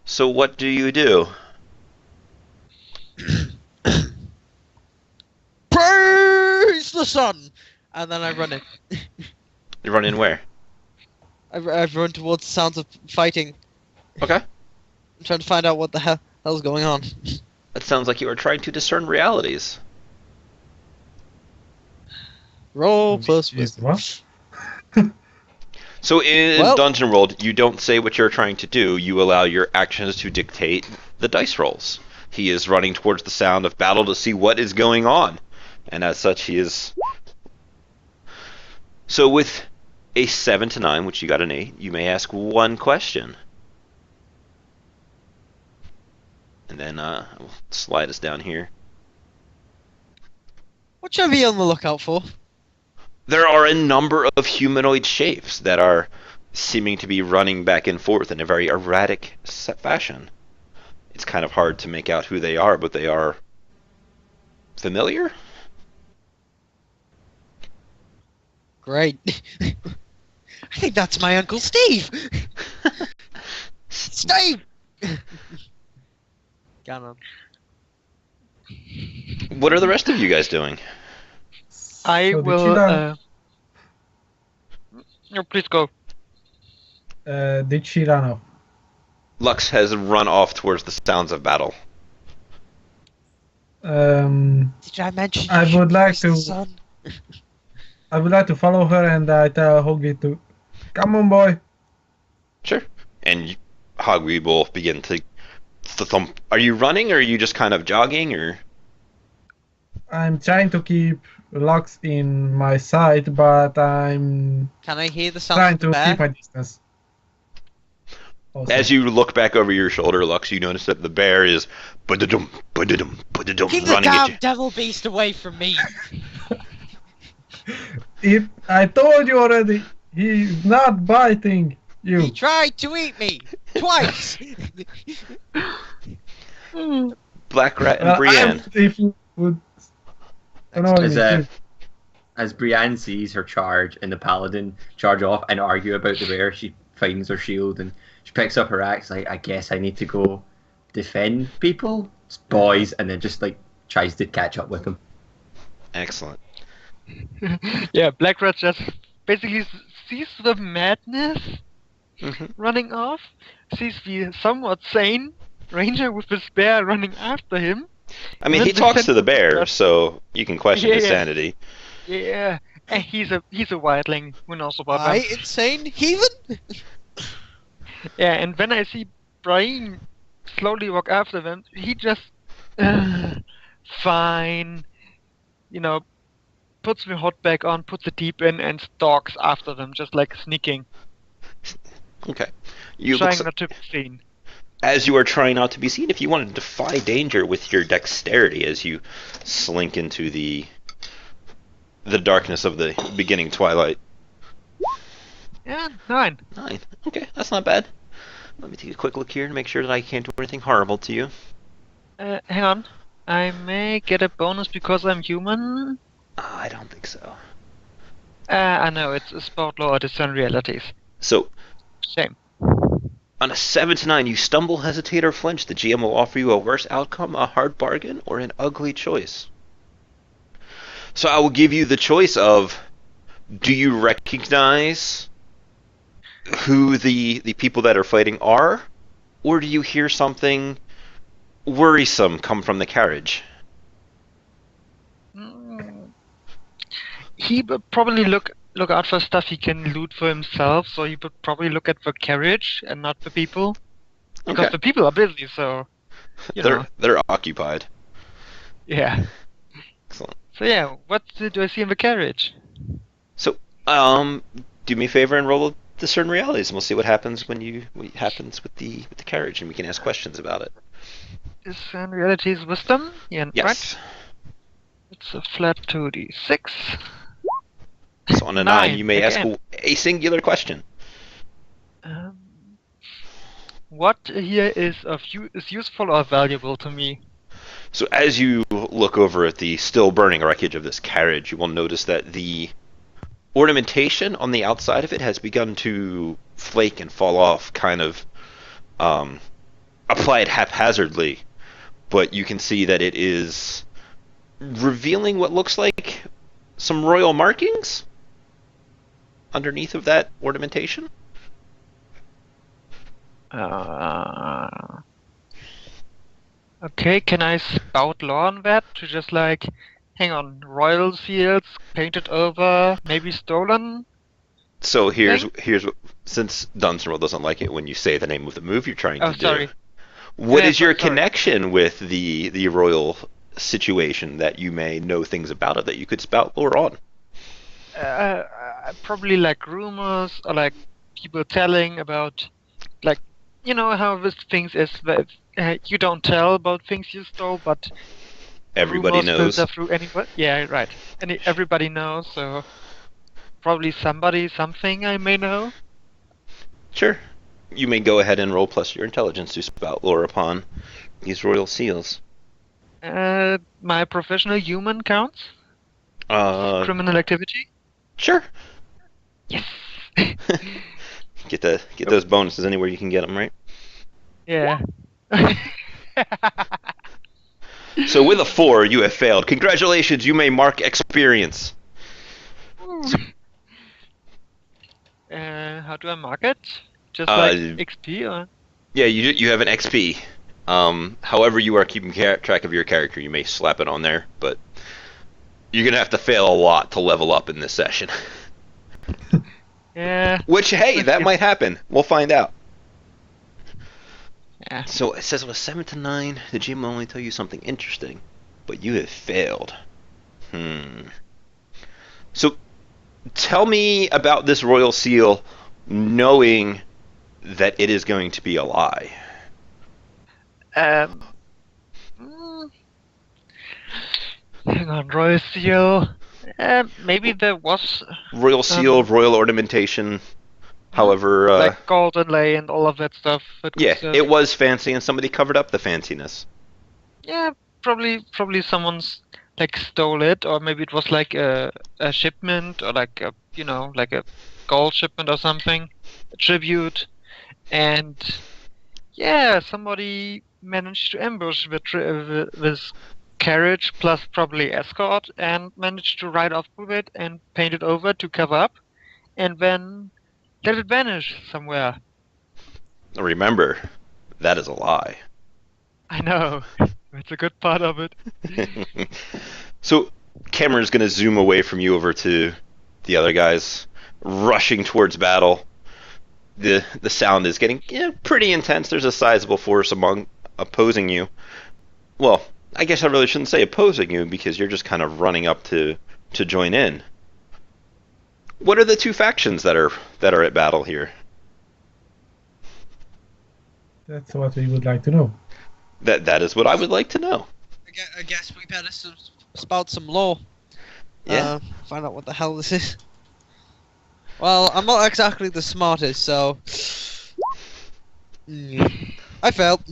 So what do you do? Praise the sun! And then I run it. You run in where? I run towards the sounds of fighting. Okay. I'm trying to find out what the hell's going on. That sounds like you are trying to discern realities. Roll plus Is wisdom. what? So in Well- Dungeon World, you don't say what you're trying to do. You allow your actions to dictate the dice rolls. He is running towards the sound of battle to see what is going on. And as such, he is... So with a 7 to 9, which you got an 8, you may ask one question. And then I will slide us down here. What should I be on the lookout for? There are a number of humanoid shapes that are seeming to be running back and forth in a very erratic fashion. It's kind of hard to make out who they are, but they are familiar? Great. I think that's my Uncle Steve! Steve! Got him. What are the rest of you guys doing? I So will. No, please go. did she run off? Lux has run off towards the sounds of battle. Did I mention you I should would like praise the to- sun? I would like to follow her, and I tell Hoggy to come on, boy. Sure. And Hogweed will begin to thump. Are you running, or are you just kind of jogging, or? I'm trying to keep Lux in my sight, but I'm Can I hear the sound trying of the to bear? keep my distance. Also. As you look back over your shoulder, Lux, you notice that the bear is ba-da-dum, ba-da-dum, ba-da-dum, Keep the running at damn you. devil beast away from me! I told you already, he's not biting He you. tried to eat me! Twice! Black Rat and Well, Brienne. if you would annoy As, me, uh, too. as Brienne sees her charge and the paladin charge off and argue about the bear, she finds her shield and she picks up her axe. Like, I guess I need to go defend people, boys, and then just like tries to catch up with them. Excellent. Yeah, Black Rat just basically sees the madness Mhm. running off, sees the somewhat sane ranger with his bear running after him. I mean, And he then talks to the bear, defend- so you can question his Yeah. sanity. Yeah, and he's a wildling. Who knows about I that? insane heathen? Yeah, and when I see Brian slowly walk after them, he just fine, puts the hot back on, puts the deep in, and stalks after them, just like sneaking, Okay. You trying look, not to be seen. as you are trying not to be seen, if you want to defy danger with your dexterity as you slink into the darkness of the beginning twilight. Yeah, 9. 9. Okay, that's not bad. Let me take a quick look here and make sure that I can't do anything horrible to you. Hang on. I may get a bonus because I'm human. I don't think so. I know, it's a sport law or discern realities. So, Shame. on a 7 to 9, you stumble, hesitate, or flinch. The GM will offer you a worse outcome, a hard bargain, or an ugly choice. So I will give you the choice of, do you recognize who the people that are fighting are, or do you hear something worrisome come from the carriage? He would probably look out for stuff he can loot for himself, so he would probably look at the carriage and not the people. Because Okay. the people are busy, so They're occupied. yeah. Excellent. So yeah, what do I see in the carriage? So, do me a favor and roll discern realities, and we'll see what happens what happens with the carriage, and we can ask questions about it. Discern realities wisdom? Yeah, Yes. right? It's a flat 2d6. So on a 9, you may ask again. a singular question. What here is is useful or valuable to me? So as you look over at the still burning wreckage of this carriage, you will notice that the ornamentation on the outside of it has begun to flake and fall off, kind of apply it haphazardly, but you can see that it is revealing what looks like some royal markings underneath of that ornamentation. Okay, can I spout law on that to just like, hang on, royal seals painted over, maybe stolen? So here's what, since Dunstable doesn't like it when you say the name of the move you're trying to sorry. do. What Yeah, is your sorry. connection with the royal situation that you may know things about it that you could spout lore on? Probably like rumors or like people telling about, like, you know how this things is that you don't tell about things you stole, but Everybody rumors knows. filter through anybody. Yeah, right. Everybody knows, so probably something I may know. Sure. You may go ahead and roll plus your intelligence to spout lore upon these royal seals. My professional human counts? Criminal activity? Sure. Yes. Get those bonuses anywhere you can get them, right? Yeah. So with a 4, you have failed. Congratulations, you may mark experience. How do I mark it? Just like XP or? Yeah, you have an XP. However you are keeping track of your character, you may slap it on there, but you're gonna have to fail a lot to level up in this session. Yeah. Which, hey, that might happen. We'll find out. Yeah. So it says with 7 to 9, the GM will only tell you something interesting, but you have failed. So tell me about this royal seal, knowing that it is going to be a lie. Hang on, royal seal. Maybe there was Royal seal, royal ornamentation, however... like golden lay and all of that stuff. Yeah, it was fancy and somebody covered up the fanciness. Yeah, probably someone's like stole it, or maybe it was like a shipment, or like a, you know, like a gold shipment or something, a tribute, and yeah, somebody managed to ambush this carriage plus probably escort and managed to ride off with it and paint it over to cover up, and then let it vanish somewhere. Remember, that is a lie. I know. That's a good part of it. So, camera's going to zoom away from you over to the other guys rushing towards battle. The sound is getting pretty intense. There's a sizable force among opposing you. Well, I guess I really shouldn't say opposing you because you're just kind of running up to join in. What are the two factions that are at battle here? That's what we would like to know. That is what I would like to know. I guess we better spout some lore. Yeah. Find out what the hell this is. Well, I'm not exactly the smartest, so... I failed.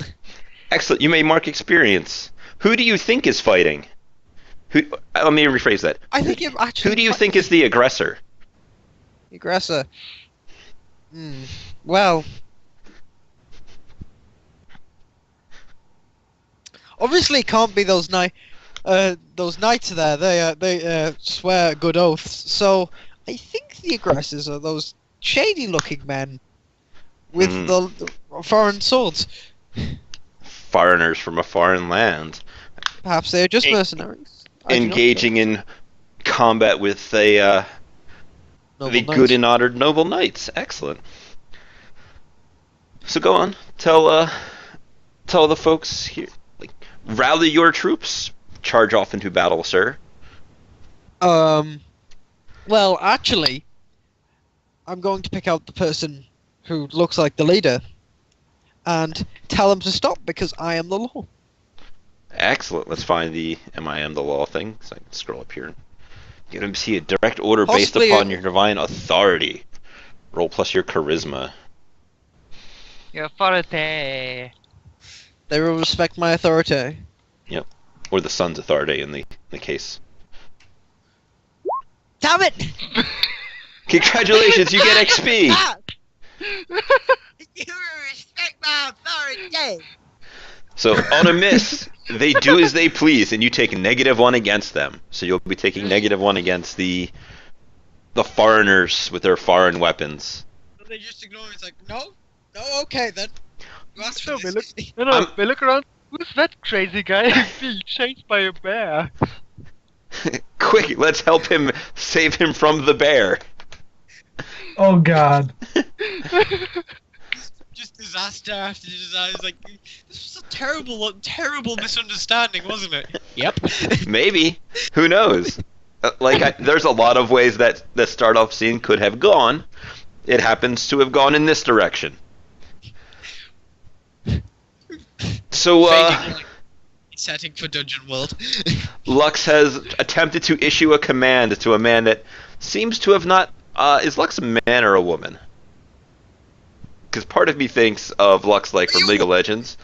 Excellent. You may mark experience. Who do you think is fighting? Let me rephrase that. I think it actually... Who do you think is the aggressor? Aggressor. Well... Obviously, it can't be those knights there. They swear good oaths. So I think the aggressors are those shady-looking men with the foreign swords. Foreigners from a foreign land, Perhaps they are just mercenaries. engaging in combat with the good and honored noble knights. Excellent. So go on, tell the folks here. Rally your troops. Charge off into battle, sir. Well, actually, I'm going to pick out the person who looks like the leader and tell him to stop because I am the law. Excellent. Let's find the "Am I am the law" thing. So I can scroll up here. Give him a direct order Possibly based upon your divine authority. Roll plus your charisma. Your authority. They will respect my authority. Yep. Or the sun's authority in the case. Damn it! Congratulations, you get XP! You respect my authority! So on a miss, they do as they please, and you take -1 against them. So you'll be taking -1 against the foreigners with their foreign weapons. So they just ignore it. It's like, no, okay then. You asked for No, this. we look around. Who's that crazy guy being chased by a bear? Quick, let's help him save him from the bear. Oh God. Just disaster after disaster. It's like, this was a terrible misunderstanding, wasn't it? Yep. Maybe. Who knows? There's a lot of ways that the start-off scene could have gone. It happens to have gone in this direction. So, setting for Dungeon World. Lux has attempted to issue a command to a man that seems to have not... is Lux a man or a woman? Because part of me thinks of Lux like from League of Legends.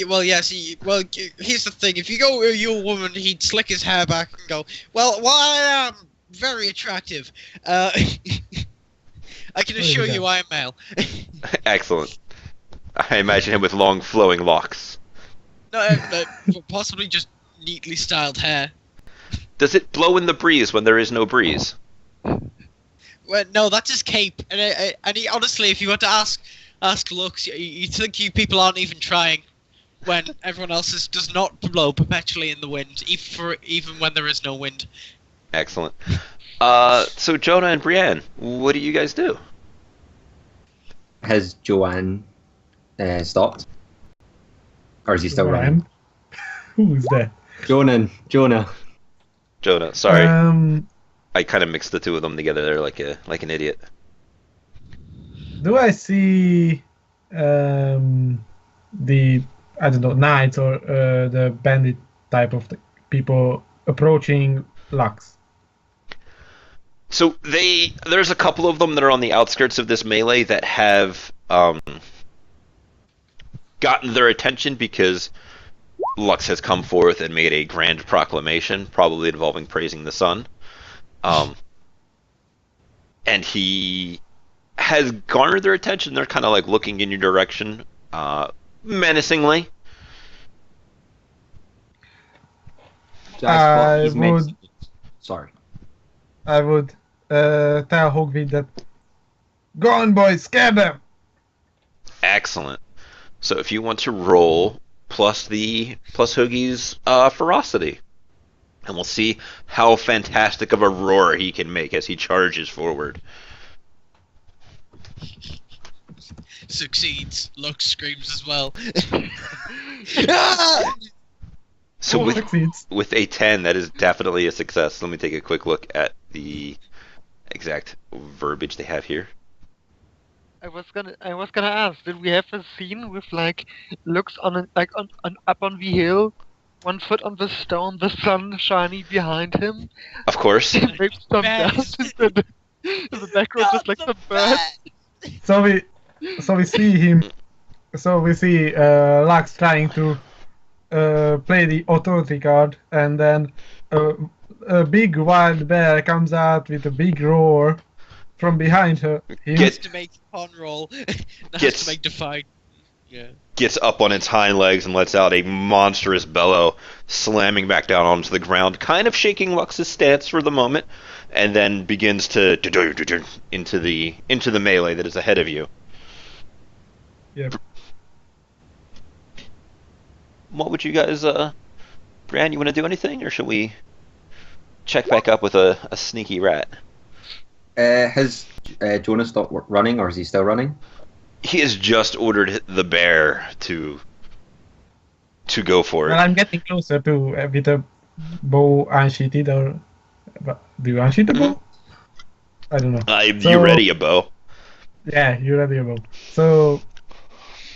Well, yes. Here's the thing: if you go with your woman, he'd slick his hair back and go, "Well, I am very attractive. I can assure you, I am male." Excellent. I imagine him with long, flowing locks. No, possibly just neatly styled hair. Does it blow in the breeze when there is no breeze? Well, no, that's his cape. And he, honestly, if you were to ask Lux, you'd think you people aren't even trying. When everyone else does not blow perpetually in the wind, even when there is no wind. Excellent. So Jonah and Brienne, what do you guys do? Has Joanne stopped? Or is he still running? Who's that? Jonah. Jonah, sorry. I kind of mixed the two of them together there like an idiot. Do I see the, I don't know, knights or the bandit type of people approaching Lux? So there's a couple of them that are on the outskirts of this melee that have gotten their attention because Lux has come forth and made a grand proclamation, probably involving praising the sun. And he has garnered their attention. They're kind of like looking in your direction, menacingly. I would tell Hogweed that, go on boys, scare them! Excellent. So if you want to roll plus Hoogie's ferocity, and we'll see how fantastic of a roar he can make as he charges forward. Succeeds. Lux screams as well. So Succeeds. with a 10, that is definitely a success. Let me take a quick look at the exact verbiage they have here. I was gonna ask, did we have a scene with like looks on up on the hill, 1 foot on the stone, the sun shining behind him? Of course. Maybe some dust in the background, just like some birds. So we see him. So we see Lux trying to play the authority card, and then a big wild bear comes out with a big roar from behind her. He has to make con roll. Has to make defy. Yeah. Gets up on its hind legs and lets out a monstrous bellow, slamming back down onto the ground, kind of shaking Lux's stance for the moment, and then begins to into the melee that is ahead of you. Yep. What would you guys, Bran, you want to do anything, or should we check back up with a sneaky rat? Has Jonah stopped running, or is he still running? He has just ordered the bear to go for it. Well, I'm getting closer to with a bow unsheathed, or do you unsheath the bow? I don't know. You ready a bow? Yeah, you ready a bow. So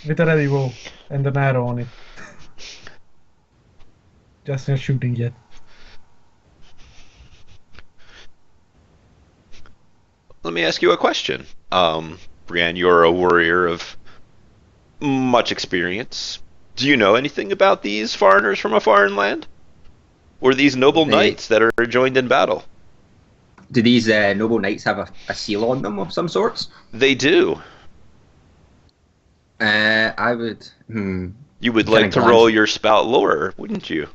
with a ready bow and an arrow on it. Just not shooting yet. Let me ask you a question. Brienne, you're a warrior of much experience. Do you know anything about these foreigners from a foreign land? Or these noble knights that are joined in battle? Do these noble knights have a seal on them of some sorts? They do. I would... You would Kinda like to glance- roll your spout lore, wouldn't you?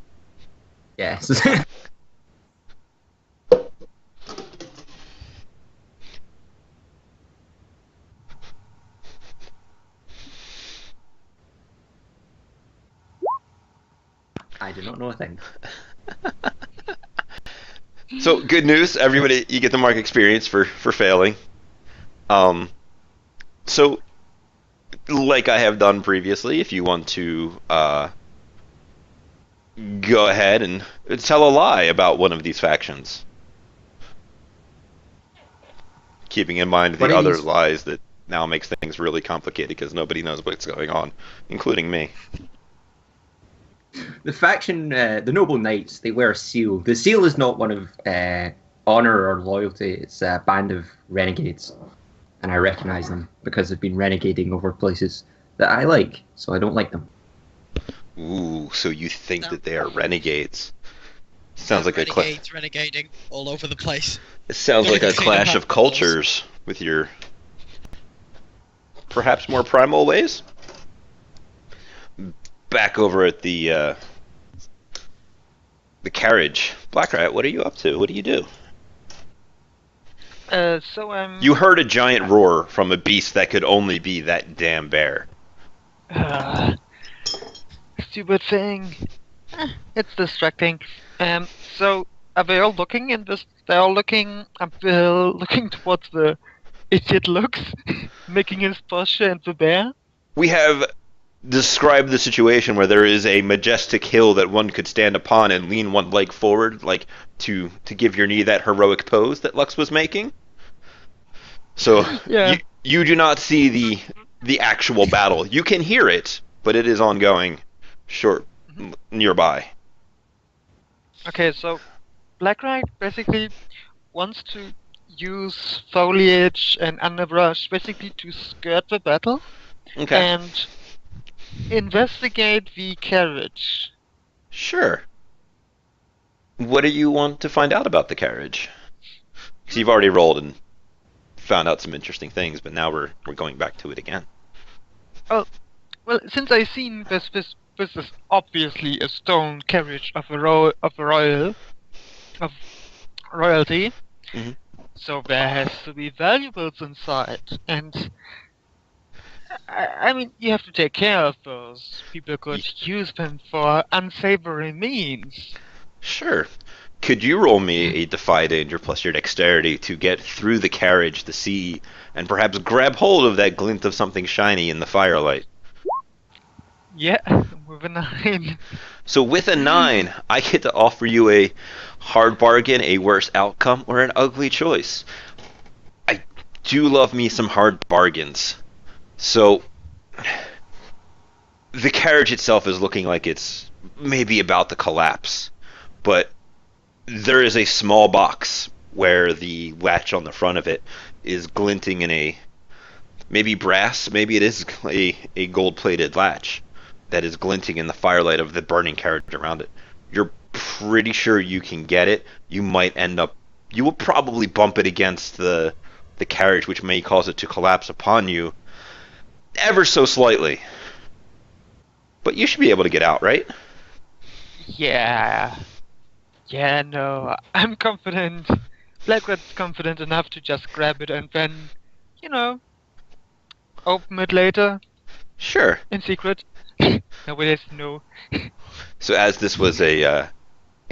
Yes. I do not know a thing. So good news, everybody, you get the mark experience for failing. So like I have done previously, if you want to go ahead and tell a lie about one of these factions, keeping in mind What the are other these- lies that now makes things really complicated because nobody knows what's going on, including me. The faction, the Noble Knights, they wear a seal. The seal is not one of honor or loyalty. It's a band of renegades, and I recognize them because they've been renegading over places that I like, so I don't like them. Ooh, so you think No. that they are renegades? Sounds like renegades renegading all over the place. it sounds Don't like a even think clash about of cultures with your perhaps more primal ways. Back over at the carriage, Black Rat, what are you up to? What do you do? So I'm. You heard a giant roar from a beast that could only be that damn bear. Stupid thing. It's distracting. So are they all looking in this? They're all looking. Looking towards the idiot looks, making his posture and the bear. We have described the situation where there is a majestic hill that one could stand upon and lean one leg forward, like to give your knee that heroic pose that Lux was making. So Yeah. you do not see the actual battle. You can hear it, but it is ongoing, nearby. Okay, so Black Knight basically wants to use foliage and underbrush basically to skirt the battle Okay, and investigate the carriage. sure. What do you want to find out about the carriage? Because you've already rolled and found out some interesting things, but now we're going back to it again. Well, since I've seen this is obviously a stone carriage of royalty, Mhm. so there has to be valuables inside, and I mean you have to take care of those. People could use them for unsavory means. Sure. Could you roll me a Defy Danger plus your dexterity to get through the carriage, the sea, and perhaps grab hold of that glint of something shiny in the firelight? Yeah, with a 9. So with a 9, I get to offer you a hard bargain, a worse outcome, or an ugly choice. I do love me some hard bargains. So the carriage itself is looking like it's maybe about to collapse, but there is a small box where the latch on the front of it is glinting in a maybe brass, maybe it is a gold-plated latch that is glinting in the firelight of the burning carriage around it. You're pretty sure you can get it. You will probably bump it against the carriage, which may cause it to collapse upon you ever so slightly. But you should be able to get out, right? Yeah. Yeah, no, I'm confident. Black Rat's confident enough to just grab it and then, open it later Sure. in secret. Nobody has to know. So as this was a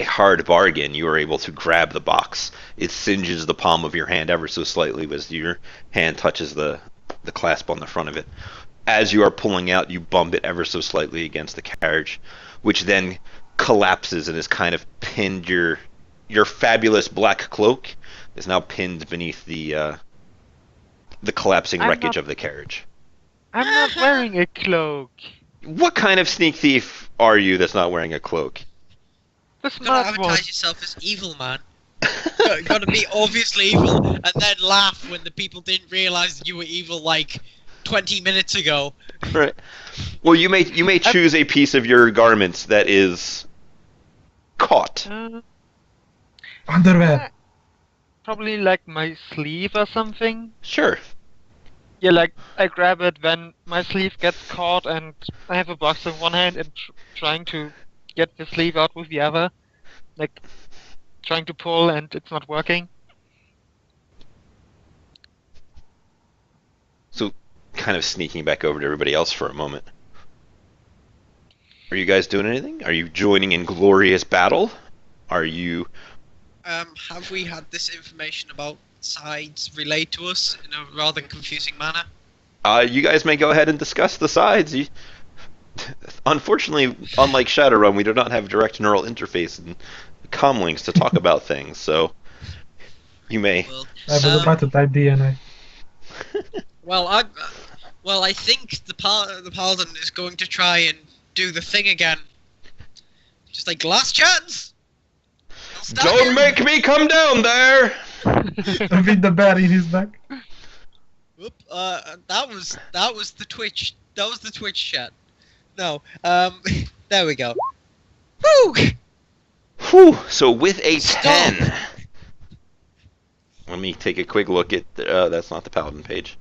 hard bargain, you were able to grab the box. It singes the palm of your hand ever so slightly as your hand touches the clasp on the front of it. As you are pulling out, you bump it ever so slightly against the carriage, which then collapses and is kind of pinned. Your fabulous black cloak is now pinned beneath the collapsing I'm wreckage not- of the carriage. I'm not wearing a cloak. What kind of sneak thief are you that's not wearing a cloak? The You gotta smart one. advertise yourself as evil, man. You gotta be obviously evil, and then laugh when the people didn't realize that you were evil like 20 minutes ago. Right. Well, you may choose a piece of your garments that is caught. Underwear. Probably like my sleeve or something. Sure. Yeah, like I grab it when my sleeve gets caught, and I have a box in one hand and trying to get the sleeve out with the other, like trying to pull and it's not working. So, kind of sneaking back over to everybody else for a moment. Are you guys doing anything? Are you joining in glorious battle? Are you... Have we had this information about sides relayed to us in a rather confusing manner? You guys may go ahead and discuss the sides. Unfortunately, unlike Shadowrun, we do not have direct neural interface and comlinks to talk about things, so you may... Well, I was about to type DNA. well, I think the paladin is going to try and do the thing again. Just like last chance. I'll stab Don't you. make me come down there! With the bear in his back. Whoop, that was the Twitch. That was the Twitch chat. No. There we go. Woo! Whew, so with a Stop. 10... Let me take a quick look at... that's not the Paladin page.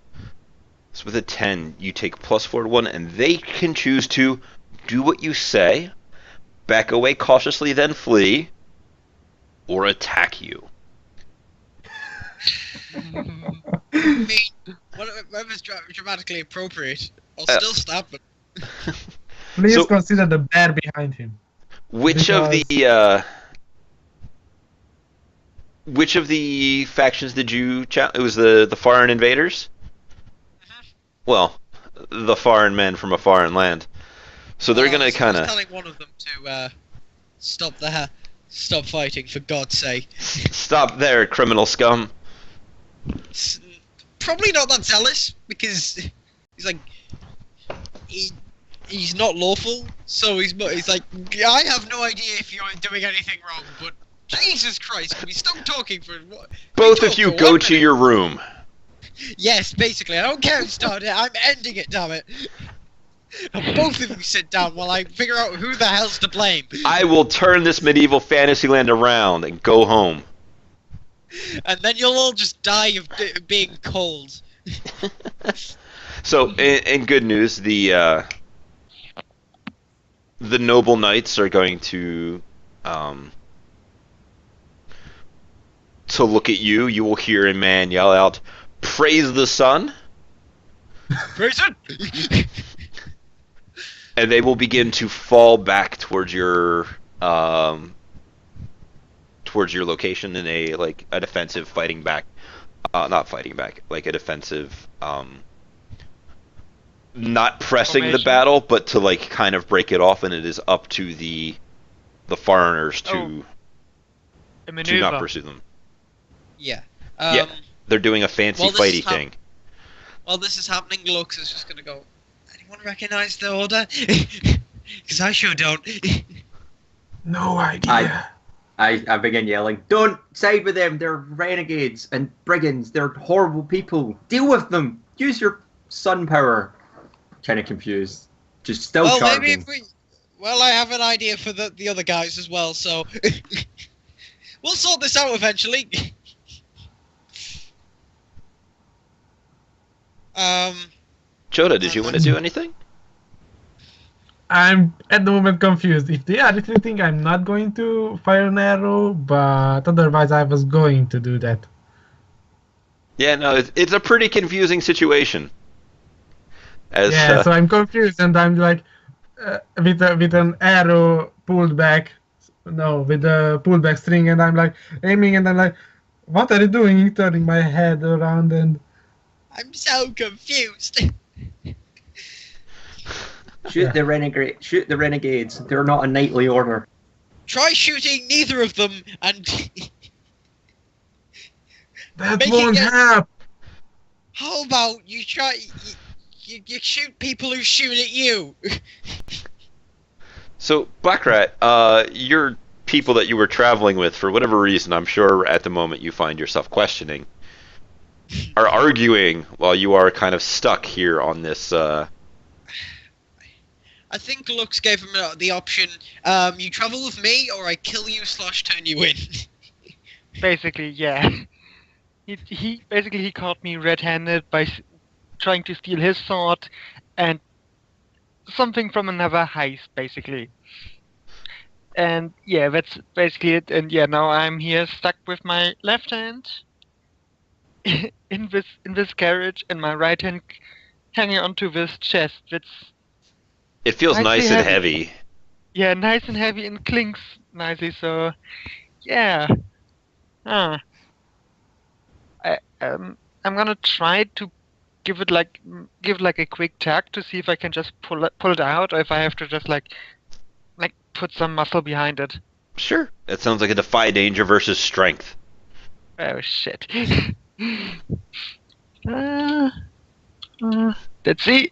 So with a 10, you take +4 to 1, and they can choose to do what you say, back away cautiously, then flee, or attack you. I mean, whatever's dramatically appropriate. I'll still stab it. Please So- consider the bear behind him. Which of Because- which of the factions did you it was the foreign invaders? Well, the foreign men from a foreign land. So they're gonna I kind was of telling one of them to stop fighting, for God's sake. stop there, criminal scum. Probably not that zealous, because he's like he's not lawful, so he's like, I have no idea if you're doing anything wrong, but Jesus Christ, can we stop talking for what? Both Talk of you for go 1 to minute. your room. Yes, basically, I don't care who started it, I'm ending it, damn it. And both of you sit down while I figure out who the hell's to blame. I will turn this medieval fantasy land around and go home. And then you'll all just die of being cold. So, in good news, the noble knights are going to look at you. You will hear a man yell out, "Praise the sun!" Praise it! And they will begin to fall back towards your location in a defensive fighting back, not fighting back, like a defensive, not pressing the Formation. battle, but to kind of break it off, and it is up to the foreigners A to maneuver. not pursue them. Yeah. Yeah. They're doing a fancy Well, this fighty is how- thing. While this is happening, Lux is just gonna go, anyone recognize the order? Because I sure don't. No idea. I begin yelling, "Don't side with them! They're renegades and brigands! They're horrible people! Deal with them! Use your sun power!" Kind of confused. Just still Well, charging. maybe if we... Well, I have an idea for the other guys as well, so... we'll sort this out eventually. Joda, did you want to do anything? I'm at the moment confused. If they are retreating, I'm not going to fire an arrow, but otherwise I was going to do that. Yeah, no, it's a pretty confusing situation. As Yeah, so I'm confused and I'm like, with an arrow pulled back, no, with a pulled back string, and I'm like aiming, and I'm like, what are you doing? Turning my head around and I'm so confused. Shoot the renegades. They're not a knightly order. Try shooting neither of them, and that Make it won't get- help. how about you try... You shoot people who shoot at you. So, Blackrat, your people that you were traveling with, for whatever reason, I'm sure at the moment you find yourself questioning, are arguing while you are kind of stuck here on this. I think Lux gave him the option, you travel with me or I kill you / turn you in. Basically, yeah. He basically caught me red-handed by trying to steal his sword, and something from another heist, basically. And yeah, that's basically it. And yeah, now I'm here stuck with my left hand in this carriage, and my right hand hanging onto this chest. That's It feels nicely nice and heavy. Yeah, nice and heavy and clinks nicely. So yeah, I'm gonna try to give like a quick tag to see if I can just pull it out, or if I have to just like put some muscle behind it. Sure. That sounds like a defy danger versus strength. Oh shit. Let's see.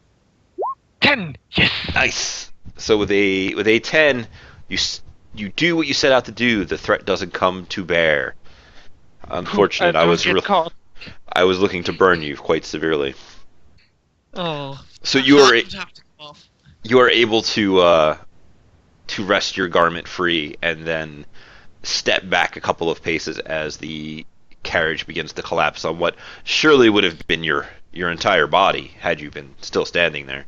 10. Yes. Nice. So with a 10, you do what you set out to do. The threat doesn't come to bear. Unfortunate. I was looking to burn you quite severely. Oh. So That you are would have to come off. you are able to wrest your garment free and then step back a couple of paces as the carriage begins to collapse on what surely would have been your entire body had you been still standing there.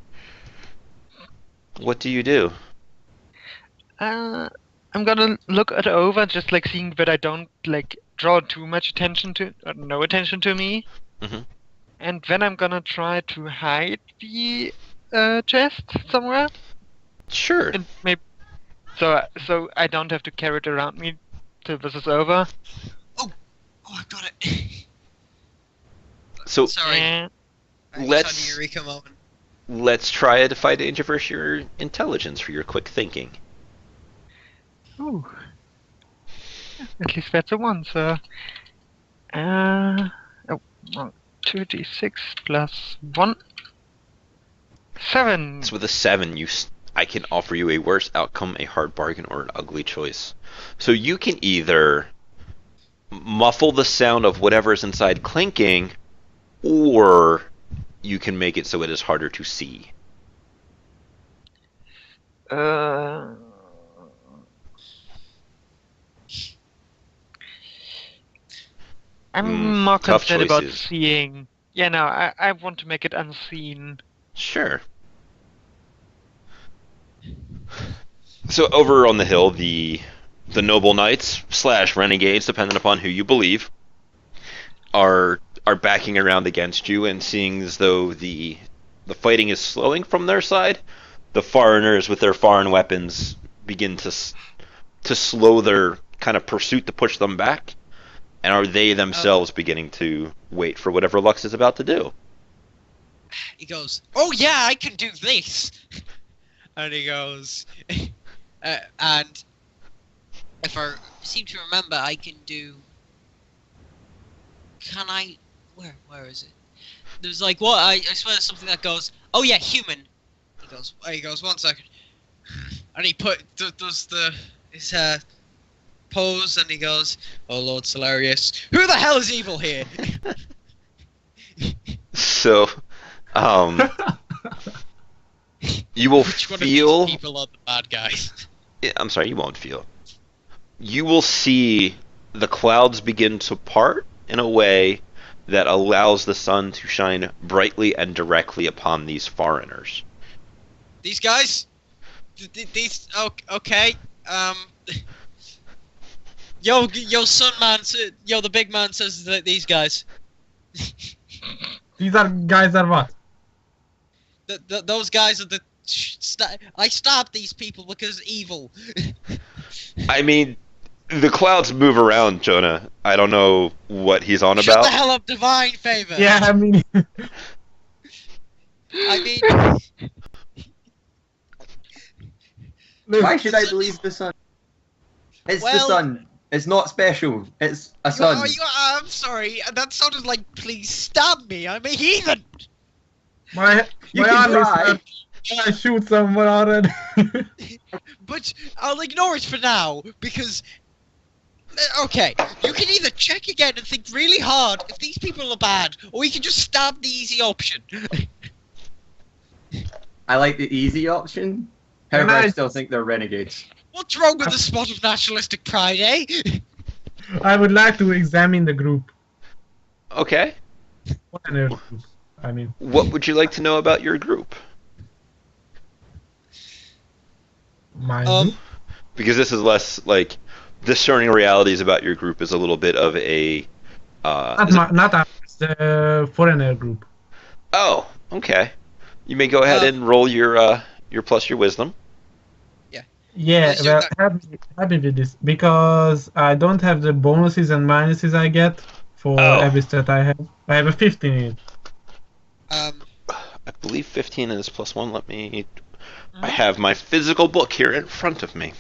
What do you do? I'm gonna look it over, just like seeing that I don't like draw too much attention to, or no attention to me. Mhm. And then I'm gonna try to hide the chest somewhere, Sure. and maybe so I don't have to carry it around me till this is over. Oh, I got it. So Sorry. And I just let's- had a eureka moment. let's try a defy danger versus your intelligence for your quick thinking. ooh, at least that's a 1. So, 2d6 plus 1, 7. So with a 7, I can offer you a worse outcome, a hard bargain, or an ugly choice. So you can either muffle the sound of whatever is inside clinking, or you can make it so it is harder to see. I'm more tough concerned about choices. seeing. Yeah, no, I want to make it unseen. Sure. So over on the hill, the noble knights / renegades, depending upon who you believe, are backing around against you, and seeing as though the fighting is slowing from their side, the foreigners with their foreign weapons begin to slow their kind of pursuit to push them back, and are they themselves beginning to wait for whatever Lux is about to do. He goes, "Oh yeah, I can do this," and he goes, and if I seem to remember, I can do. Can I? Where is it? There's like what? I swear there's something that goes. Oh yeah, human. He goes. 1 second, and he does his pose, and he goes, "Oh Lord Solarius, who the hell is evil here?" So, you will Which one feel. of these people are the bad guys? I'm sorry, you won't feel. You will see the clouds begin to part in a way that allows the sun to shine brightly and directly upon these foreigners. These guys? These? Okay. Yo, son man, the big man says that these guys. These guys are what? Those guys are the. I stabbed these people because evil. I mean, the clouds move around, Jonah. I don't know what he's on Shut about. the hell up, divine favor. Yeah, I mean, I mean, look, Why should I believe the sun? It's the Well- sun. It's not special. It's a sun. I'm sorry. That sounded like please stab me. I'm a heathen. my You my can arm try. is I shoot someone already. But I'll ignore it for now because. Okay, you can either check again and think really hard if these people are bad, or you can just stab the easy option. I like the easy option. However, I Nice. still think they're renegades. What's wrong with the spot of nationalistic pride, eh? I would like to examine the group. Okay. What on earth group? I mean, What would you like to know about your group? my Um, group. Because this is less like discerning realities about your group is a little bit of a. Not Is it- my, not ours, the foreigner group. Oh, okay. You may go ahead and roll your plus your wisdom. Yeah, Let's do well, that. happy with this because I don't have the bonuses and minuses I get for Oh. every stat I have. I have a 15 in it. I believe 15 is plus one. Let me. I Mhm. have my physical book here in front of me.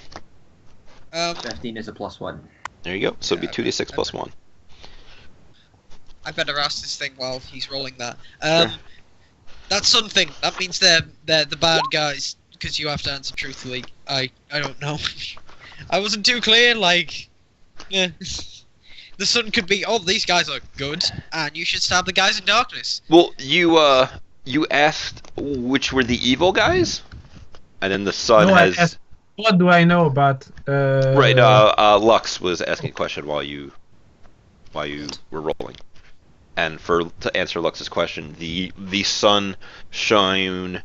15 is a +1. There you go. So it'd be Yeah, 2d6 plus one. I better ask this thing while he's rolling that. Sure. That sun thing. That means they're the bad guys because you have to answer truthfully. I don't know. I wasn't too clear. Like, yeah. The sun could be. Oh, these guys are good, and you should stab the guys in darkness. Well, you asked which were the evil guys, and then the sun No, I has. asked, what do I know about? Right. Lux was asking a question while you were rolling, and to answer Lux's question, the sun shone.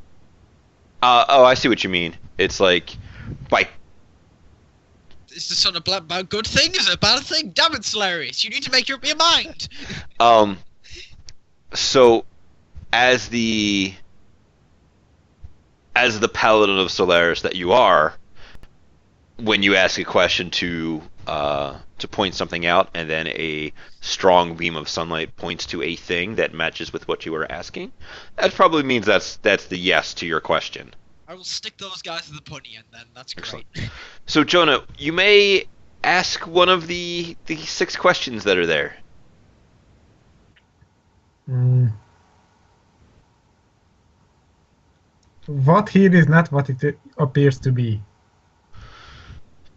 Oh, I see what you mean. It's like by Is the sun a good thing? Is it a bad thing? Damn it, Solarius! You need to make up your mind. So as the paladin of Solaris that you are, when you ask a question to point something out, and then a strong beam of sunlight points to a thing that matches with what you were asking, that probably means that's the yes to your question. I will stick those guys in the punny end then. That's great. Excellent. So Jonah, you may ask one of the 6 questions that are there. What here is not what it appears to be.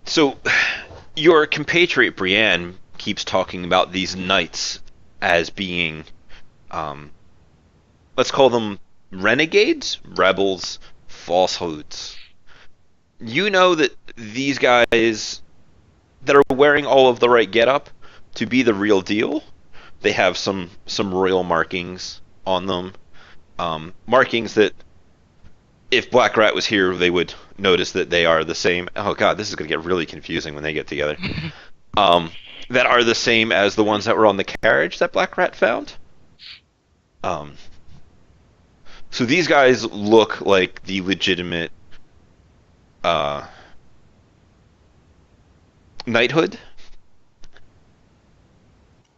So, your compatriot Brienne keeps talking about these knights as being, let's call them renegades, rebels, falsehoods. You know that these guys that are wearing all of the right getup to be the real deal. They have some royal markings on them, markings that if Black Rat was here, they would notice that they are the same. Oh god, this is going to get really confusing when they get together. That are the same as the ones that were on the carriage that Black Rat found. So these guys look like the legitimate knighthood.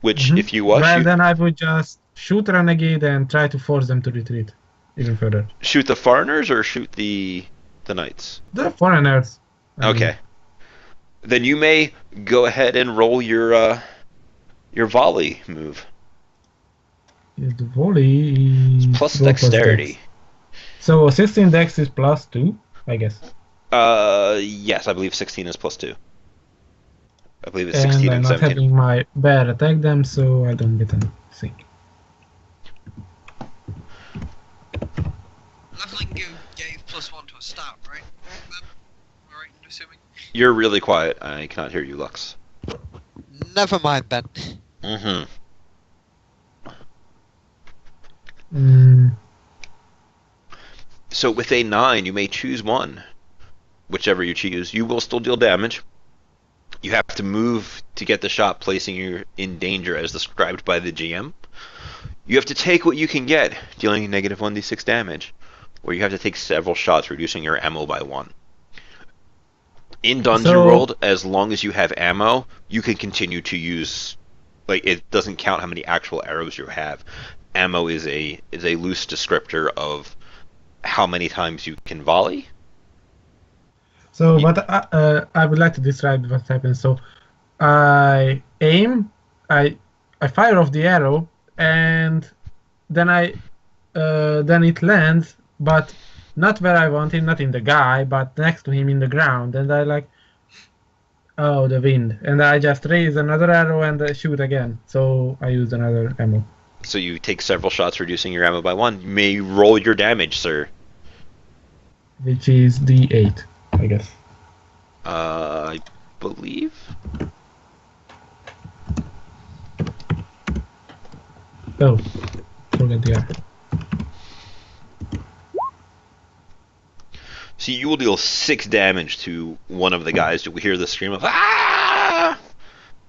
Which, if you watch, Well, then I would just shoot Renegade and try to force them to retreat even further. shoot the foreigners or shoot the knights. The foreigners. I mean, Okay. Then you may go ahead and roll your volley move. The volley is Plus roll dexterity. dex. So 16 dex is +2, I guess. Yes, I believe 16 is +2. I believe it's And 16 I'm and not 17. having my bear attack them, so I don't get anything. Leveling gave +1 to a stat, right? Alright, I'm assuming. You're really quiet. I cannot hear you, Lux. Never mind then. Mm-hmm. So with a 9, you may choose one. Whichever you choose, you will still deal damage. You have to move to get the shot, placing you in danger as described by the GM. You have to take what you can get, dealing negative 1d6 damage, or you have to take several shots, reducing your ammo by 1. In Dungeon World, as long as you have ammo, you can continue to use. Like, it doesn't count how many actual arrows you have. Ammo is a loose descriptor of how many times you can volley. So what I would like to describe what happens. So I aim, I fire off the arrow, and then then it lands, but not where I want him, not in the guy, but next to him in the ground. And I like, oh, the wind, and I just raise another arrow and shoot again. So I use another ammo. So you take several shots, reducing your ammo by 1. You may roll your damage, sir. Which is D8, I guess. I believe. Oh, forget the R. So you will deal 6 damage to one of the guys. You will hear the scream of "Ah!"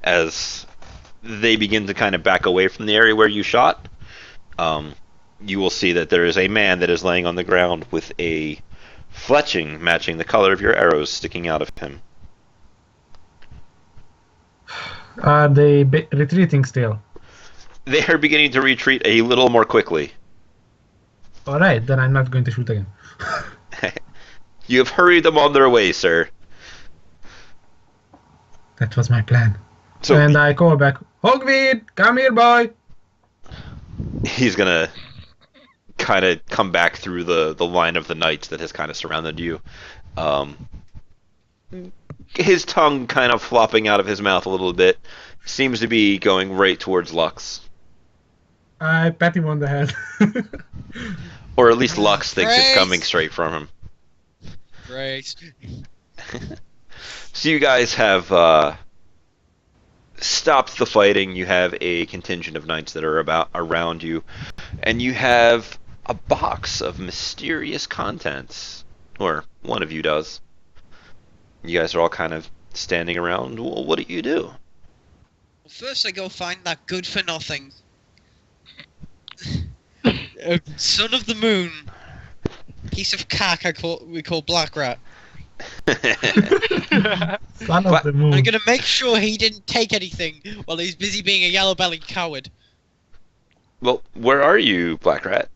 as they begin to kind of back away from the area where you shot. You will see that there is a man that is laying on the ground with a fletching matching the color of your arrows sticking out of him. Are they retreating still? They are beginning to retreat a little more quickly. Alright, then I'm not going to shoot again. You have hurried them on their way, sir. That was my plan. So And I call back, Hogweed, come here, boy! he's gonna kind of come back through the line of the knights that has kind of surrounded you. His tongue kind of flopping out of his mouth a little bit. Seems to be going right towards Lux. I pat him on the head. Or at least Lux thinks it's Great. coming straight from him. Great. So you guys have stopped the fighting. You have a contingent of knights that are around you, and you have a box of mysterious contents, or one of you does. You guys are all kind of standing around. Well, what do you do? Well, first I go find that good-for-nothing. Son of the moon. Piece of cack we call Black Rat. Son of the moon. I'm gonna make sure he didn't take anything while he's busy being a yellow-bellied coward. Well, where are you, Black Rat?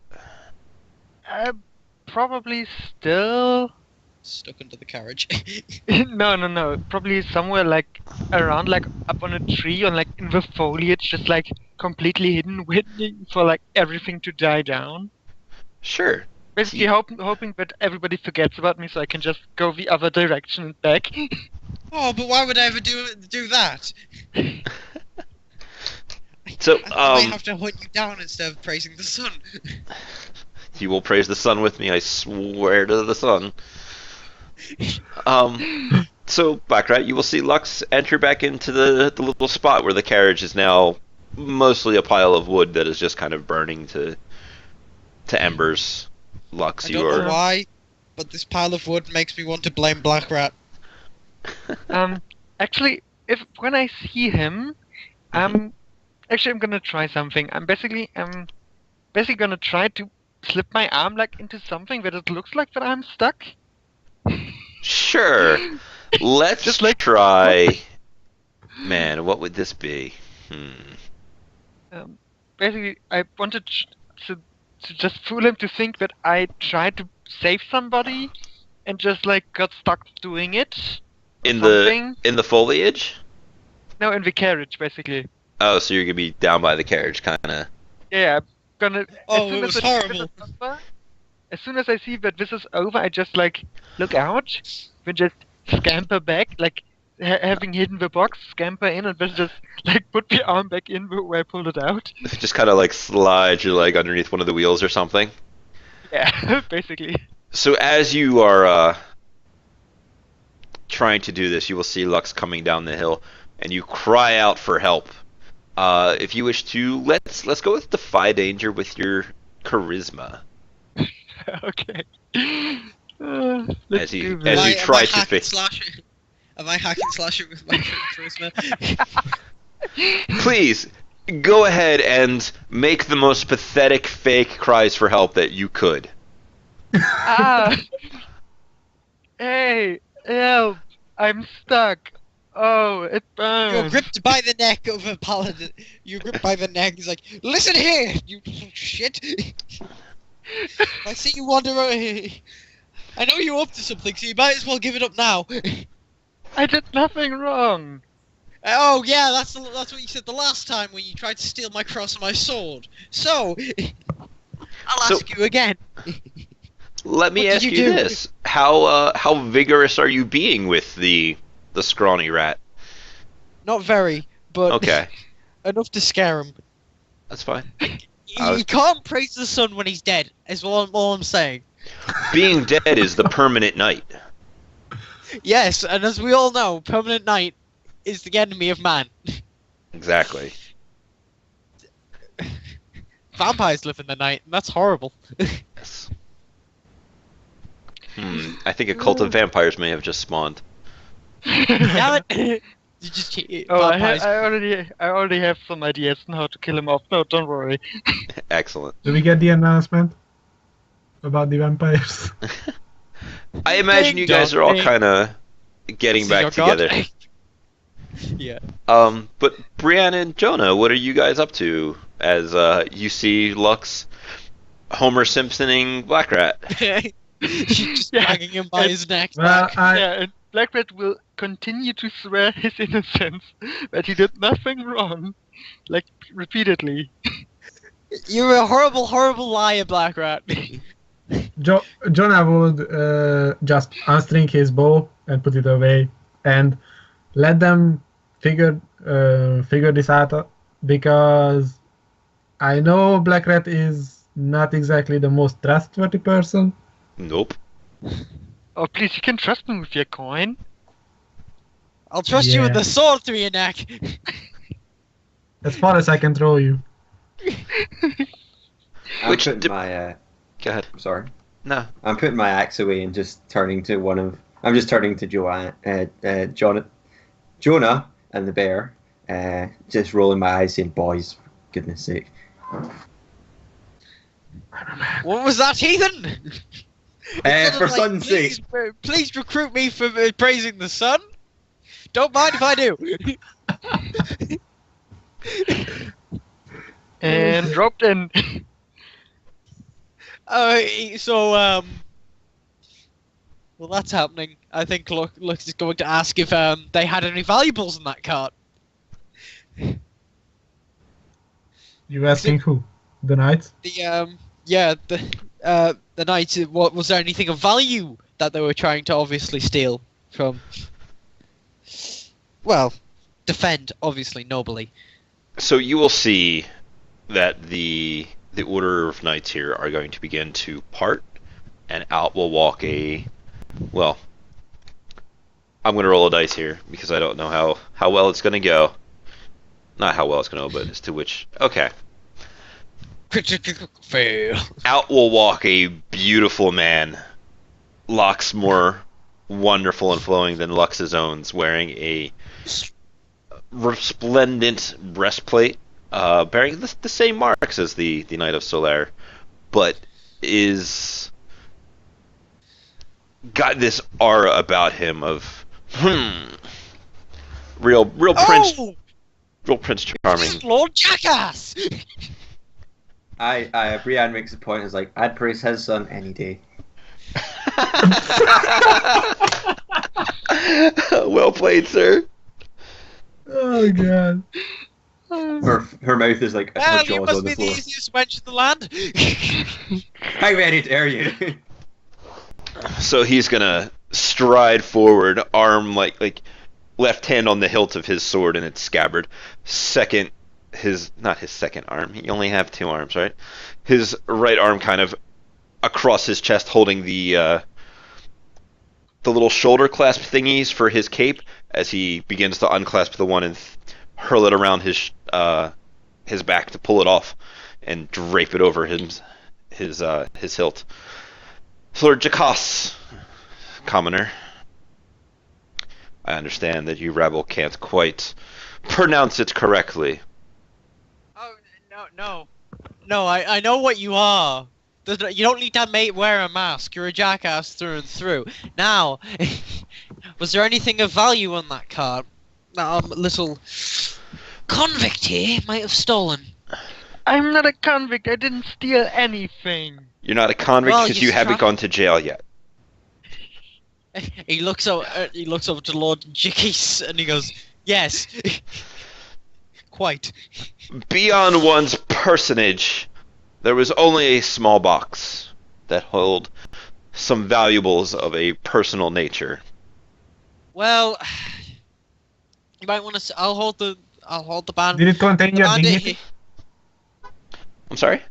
Probably still. Stuck under the carriage. No. Probably somewhere like around, like up on a tree, or like in the foliage, just like completely hidden, waiting for like everything to die down. Sure. Basically, hoping that everybody forgets about me, so I can just go the other direction and back. Oh, but why would I ever do that? So, I might have to hunt you down instead of praising the sun. you will praise the sun with me, I swear to the sun. So, Black Rat, you will see Lux enter back into the little spot where the carriage is now mostly a pile of wood that is just kind of burning to embers. Lux, I you don't know are... why, but this pile of wood makes me want to blame Black Rat. Actually, when I see him, actually I'm gonna try something. I'm basically gonna try to slip my arm like into something that it looks like that I'm stuck. Sure. Let's Just like- try... Man, what would this be? Basically, I wanted to just fool him to think that I tried to save somebody, and just like got stuck doing it. or In something. the foliage? No, in the carriage, basically. Oh, so you're gonna be down by the carriage, kind of. Yeah, I'm gonna. Oh, as soon it was as horrible. As soon as I see that this is over, I just like look out, then just scamper back, like having hidden the box, scamper in, and then just like put the arm back in where I pulled it out. Just kind of like slide your leg underneath one of the wheels or something. Yeah, basically. So as you are trying to do this, you will see Lux coming down the hill, and you cry out for help. If you wish to, let's go with defy danger with your charisma. Okay. As Let's you- do as that. you try to Am I hack and slash it with my charisma? Please go ahead and make the most pathetic fake cries for help that you could. Ah! Hey, help! I'm stuck. Oh, it burns. You're gripped by the neck of a paladin. You're gripped by the neck. He's like, listen here, you shit. I see you wander over here. I know you're up to something, so you might as well give it up now. I did nothing wrong. Oh yeah, that's what you said the last time when you tried to steal my cross and my sword. So, I'll ask you again. Let me What did ask you you do? this: how vigorous are you being with the scrawny rat? Not very, but Okay, enough to scare him. that's fine. You can't praise the sun when he's dead. Is all I'm saying. Being dead is the permanent night. Yes, and as we all know, permanent night is the enemy of man. Exactly. Vampires live in the night, and that's horrible. Yes. I think a cult of vampires may have just spawned. Damn it! You just Oh, vampires. I already have some ideas on how to kill him off. No, don't worry. Excellent. Do we get the announcement about the vampires? I imagine you guys are all kind of getting This is back your god? together. Yeah. But Brianna and Jonah, what are you guys up to as you see Lux Homer Simpsoning Black Rat? She's just Yeah, hanging him by and- his neck. Well, Yeah, and Black Rat will continue to swear his innocence, that he did nothing wrong, like repeatedly. You're a horrible, horrible liar, Black Rat. Jonah would just unstring his bow and put it away and let them figure this out, because I know Black Rat is not exactly the most trustworthy person. Nope. Oh, please, you can trust me with your coin. I'll trust you with Yeah. the sword through your neck. As far as I can throw you. I'm Which putting di- my Go ahead. sorry. No. I'm putting my axe away and just turning to Jonah and the bear, just rolling my eyes saying, "Boys, for goodness sake." What was that, heathen? It's For sort of sun's please, sake. please recruit me for praising the sun. Don't mind if I do. And dropped in. Well, that's happening. I think Lux is going to ask if they had any valuables in that cart. You asking who? The knights? The knights. What was there anything of value that they were trying to obviously steal from? Well, defend obviously nobly. So you will see that the order of knights here are going to begin to part, and out will walk a. Well, I'm going to roll a dice here because I don't know how well it's going to go. Not how well it's going to go, but as to which. Okay. Critical fail. Out will walk a beautiful man. Locks more wonderful and flowing than Lux's own, wearing a resplendent breastplate, bearing the same marks as the Knight of Solaire, but is got this aura about him of real prince, Oh, real Prince Charming. Lord Jackass! Brienne makes a point. Is like, I'd praise his son any day. Well played, sir. Oh god. Her mouth is like her Well, you jaws must on the be the floor. easiest wench in the land. How very dare you? So he's gonna stride forward, arm like left hand on the hilt of his sword in its scabbard. Not his second arm. He only have two arms, right? His right arm kind of across his chest, holding the little shoulder clasp thingies for his cape, as he begins to unclasp the one and hurl it around his back to pull it off and drape it over his hilt. Lord Jakas, commoner, I understand that you rabble can't quite pronounce it correctly. Oh, no, I know what you are. You don't need to wear a mask. You're a jackass through and through. Now, was there anything of value on that cart? That little convict here might have stolen. I'm not a convict. I didn't steal anything. You're not a convict Well, because you you haven't struck- gone to jail yet. He looks over to Lord Jickeys and he goes, "Yes, quite." Beyond one's personage, there was only a small box that held some valuables of a personal nature. Well, you might want to. I'll hold the band. Did it contain your Band dignity? I'm sorry?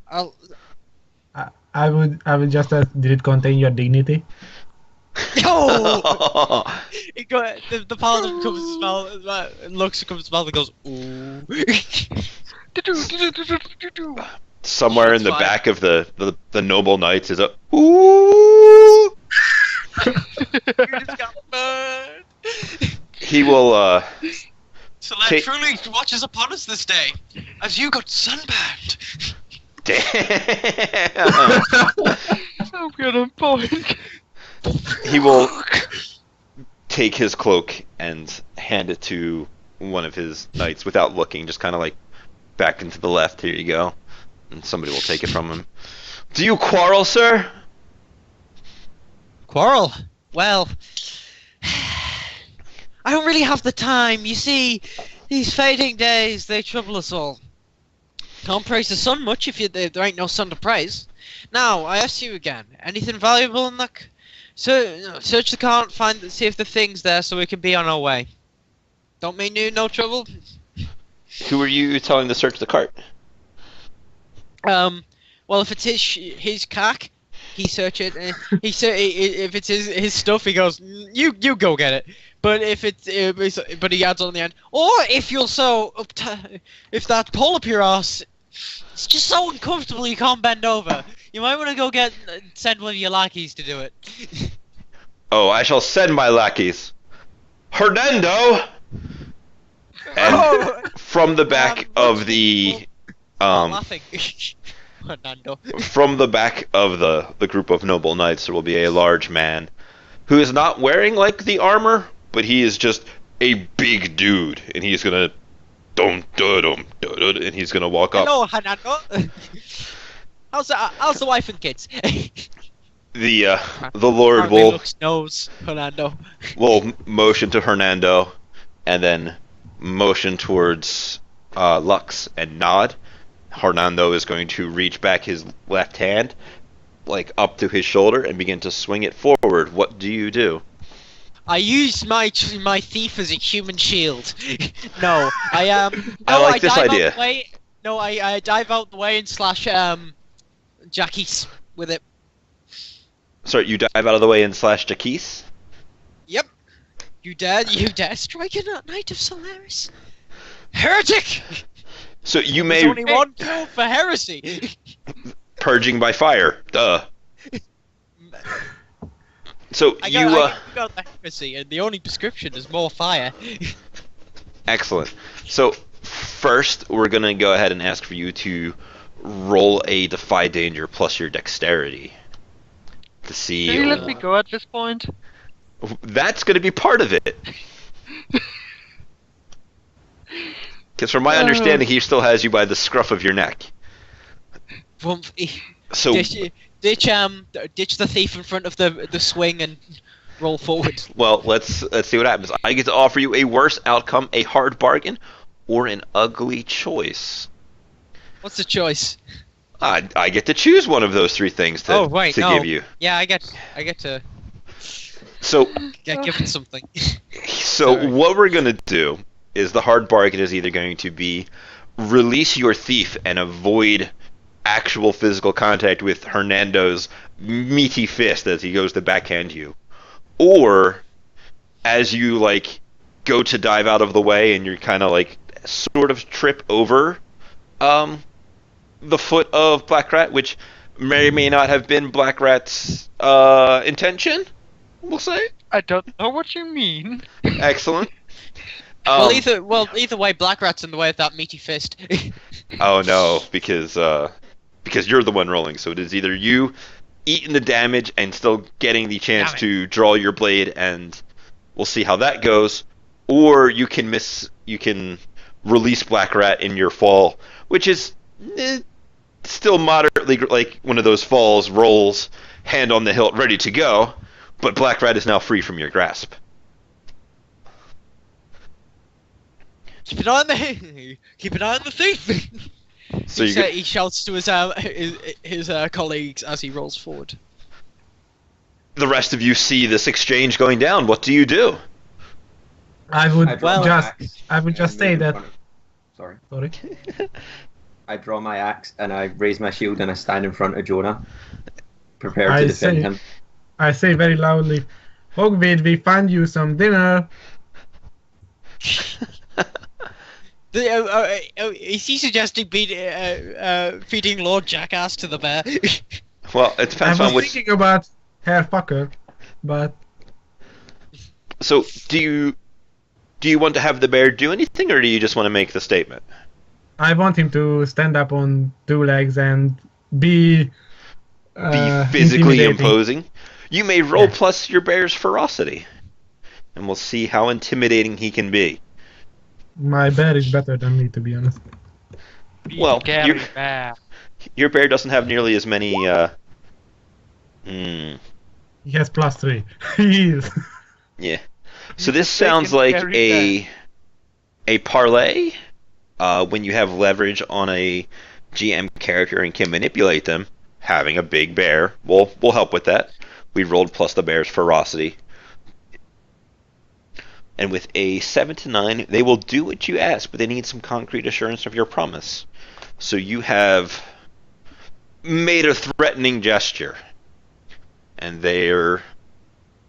I would just ask, did it contain your dignity? Oh! The paladin comes to smell, looks, comes to smell, and goes, "Ooh." Somewhere in That's the fine. back of the noble knights is a ooh. You just got burned. He will So let Take- truly watches upon us this day, as you got sunburned. damn. I'm gonna point. He will take his cloak and hand it to one of his knights without looking, just kind of like back into the left. Here you go. And somebody will take it from him. Do you quarrel, sir? Quarrel? Well, I don't really have the time. You see, these fading days, they trouble us all. Can't praise the sun much if there ain't no sun to praise. Now, I ask you again, anything valuable in that? Search the cart, see if the thing's there so we can be on our way. Don't mean you no trouble? Who are you telling to search the cart? Well, if it's his cack, he search it. If it's his stuff, he goes, you go get it. But if but he adds on the end, or if you're so if that pull up your ass, it's just so uncomfortable you can't bend over. You might want to go send one of your lackeys to do it. Oh, I shall send my lackeys. Hernando! And Oh, from the back of the laughing. Fernando. from the back of the group of noble knights, there will be a large man who is not wearing like the armor, but he is just a big dude, and he's gonna and he's gonna walk up. Hello, Fernando. How's the wife and kids? The Lord Apparently will looks nose, Fernando. motion to Hernando, and then motion towards Lux and nod. Hernando is going to reach back his left hand, like up to his shoulder, and begin to swing it forward. What do you do? I use my thief as a human shield. No, I I like this dive idea. Out the way. No, I dive out the way and slash Jackie's with it. Sorry, you dive out of the way and slash Jaquise? Yep. You dare strike a knight of Solaris? Heretic! So you There's may only one kill for heresy. purging by fire. Duh. So I you got the heresy, and the only description is more fire. excellent. So first, we're gonna go ahead and ask for you to roll a defy danger plus your dexterity to see. Can you let me go at this point? That's gonna be part of it. Because from my understanding, he still has you by the scruff of your neck. So Ditch the thief in front of the swing and roll forward. well, let's see what happens. I get to offer you a worse outcome, a hard bargain, or an ugly choice. What's the choice? I get to choose one of those three things to give you. Yeah, I get to So get given something. So Sorry. what we're gonna do is the hard bargain is either going to be release your thief and avoid actual physical contact with Hernando's meaty fist as he goes to backhand you, or as you like go to dive out of the way and you're kind of like sort of trip over the foot of Black Rat, which may or may not have been Black Rat's intention, we'll say. I don't know what you mean. Excellent. Either way, Black Rat's in the way of that meaty fist. Oh no, because you're the one rolling, so it is either you eating the damage and still getting the chance Damn it. to draw your blade, and we'll see how that goes, or you can release Black Rat in your fall, which is still moderately like one of those falls, rolls, hand on the hilt, ready to go, but Black Rat is now free from your grasp. Keep an eye on the thief. So He shouts to his colleagues as he rolls forward. the rest of you see this exchange going down. What do you do? I would draw my axe I would just and say move in that. front of- Sorry. Sorry. I draw my axe and I raise my shield and I stand in front of Jonah, prepared to defend him. I say very loudly, Hogweed, we find you some dinner. Is he suggesting feeding Lord Jackass to the bear? Well, it I depends was on which. thinking about Herr Fucker. but So, do you want to have the bear do anything, or do you just want to make the statement? I want him to stand up on two legs and be Be physically intimidating. imposing. You may roll Yeah. plus your bear's ferocity, and we'll see how intimidating he can be. My bear is better than me, to be honest. Be Well, scary you- bear. Your bear doesn't have nearly as many. Hmm. He has +3. He is. Yeah. So He's this a big sounds and like scary a parlay. When you have leverage on a GM character and can manipulate them, having a big bear will help with that. We rolled plus the bear's ferocity. And with a 7 to 9, they will do what you ask, but they need some concrete assurance of your promise. So you have made a threatening gesture. And they're